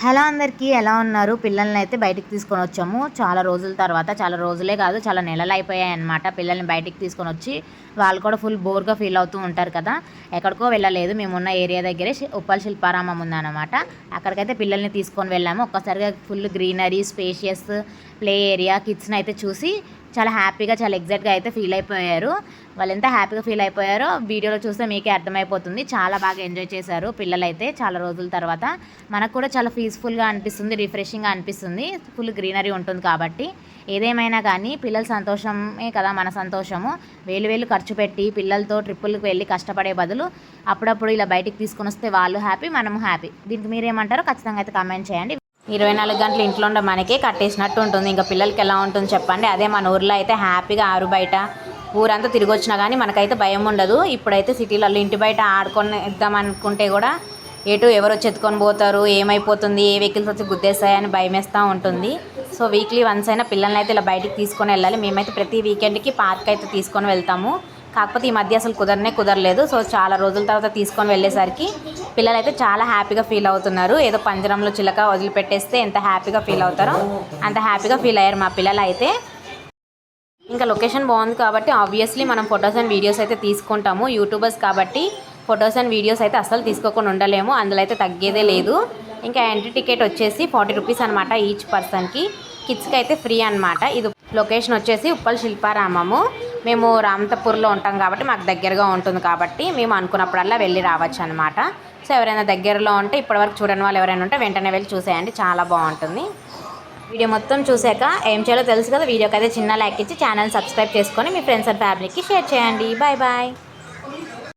Hello అందరికీ ఎలా ఉన్నారు? పిల్లల్ని అయితే బయటికి తీసుకొని వచ్చాము. చాలా రోజుల తర్వాత, చాలా రోజులే కాదు చాలా నెలలు అయిపోయాయన్నమాట. పిల్లల్ని బయటికి తీసుకొని వచ్చి వాళ్ళు కూడా ఫుల్ బోర్గా ఫీల్ అవుతూ ఉంటారు కదా. ఎక్కడికో వెళ్ళలేదు, మేమున్న ఏరియా దగ్గరే ఉప్పల్ శిల్పారామం ఉందన్నమాట. అక్కడికైతే పిల్లల్ని తీసుకొని వెళ్ళాము. ఒక్కసారిగా full greenery, spacious play area, కిడ్స్ని అయితే చూసి చాలా హ్యాపీగా, చాలా ఎగ్జైట్గా అయితే ఫీల్ అయిపోయారు. వాళ్ళు ఎంత హ్యాపీగా ఫీల్ అయిపోయారో వీడియోలో చూస్తే మీకే అర్థమైపోతుంది. చాలా బాగా ఎంజాయ్ చేశారు పిల్లలైతే చాలా రోజుల తర్వాత. మనకు కూడా చాలా పీస్ఫుల్గా అనిపిస్తుంది, రిఫ్రెషింగ్గా అనిపిస్తుంది. ఫుల్ గ్రీనరీ ఉంటుంది కాబట్టి. ఏదేమైనా కానీ పిల్లల సంతోషమే కదా మన సంతోషము. వేలు ఖర్చు పెట్టి పిల్లలతో ట్రిప్పులకు వెళ్ళి కష్టపడే బదులు అప్పుడప్పుడు ఇలా బయటికి తీసుకొని వస్తే వాళ్ళు హ్యాపీ, మనము హ్యాపీ. దీనికి మీరేమంటారో ఖచ్చితంగా అయితే కామెంట్ చేయండి. 24 గంటలు ఇంట్లో ఉండే మనకే కట్టేసినట్టు ఉంటుంది. ఇంకా పిల్లలకి ఎలా ఉంటుంది చెప్పండి. అదే మన ఊర్లో అయితే హ్యాపీగా ఆరు బయట ఊరంతా తిరిగి వచ్చినా కానీ మనకైతే భయం ఉండదు. ఇప్పుడైతే సిటీలలో ఇంటి బయట ఆడుకొని ఇద్దాం అనుకుంటే కూడా ఎవరు వచ్చి ఎత్తుకొని పోతారు, ఏమైపోతుంది, ఏ వెహికల్స్ వచ్చి గుద్దేస్తాయని భయమేస్తూ ఉంటుంది. సో వీక్లీ వన్స్ అయినా పిల్లల్ని అయితే ఇలా బయటికి తీసుకొని వెళ్ళాలి. మేమైతే ప్రతి వీకెండ్కి పార్క్ అయితే తీసుకొని వెళ్తాము. కాకపోతే ఈ మధ్య అసలు కుదరలేదు. సో చాలా రోజుల తర్వాత తీసుకొని వెళ్ళేసరికి పిల్లలైతే చాలా హ్యాపీగా ఫీల్ అవుతున్నారు. ఏదో పంజరంలో చిలక వదిలిపెట్టేస్తే ఎంత హ్యాపీగా ఫీల్ అవుతారో అంత హ్యాపీగా ఫీల్ అయ్యారు మా పిల్లలు అయితే. ఇంకా లొకేషన్ బాగుంది కాబట్టి ఆబ్వియస్లీ మనం ఫొటోస్ అండ్ వీడియోస్ అయితే తీసుకుంటాము. యూట్యూబర్స్ కాబట్టి ఫొటోస్ అండ్ వీడియోస్ అయితే అసలు తీసుకోకుండా ఉండలేము. అందులో అయితే తగ్గేదే లేదు. ఇంకా ఎంట్రీ టికెట్ వచ్చేసి 40 రూపీస్ అనమాట ఈచ్ పర్సన్కి. కిడ్స్కి అయితే ఫ్రీ అనమాట. ఇది లొకేషన్ వచ్చేసి ఉప్పల్ శిల్పారామము. మేము రామతపూర్లో ఉంటాం కాబట్టి మాకు దగ్గరగా ఉంటుంది కాబట్టి మేము అనుకున్నప్పుడల్లా వెళ్ళి రావచ్చు అనమాట. సో ఎవరైనా దగ్గరలో ఉంటే ఇప్పటివరకు చూడని వాళ్ళు ఎవరైనా ఉంటే వెంటనే వెళ్ళి చూసేయండి, చాలా బాగుంటుంది. వీడియో మొత్తం చూసాక ఏం చేయాలో తెలుసు కదా. వీడియోకి అయితే చిన్న లైక్ ఇచ్చి ఛానల్ సబ్స్క్రైబ్ చేసుకొని మీ ఫ్రెండ్స్ అండ్ ఫ్యామిలీకి షేర్ చేయండి. Bye bye.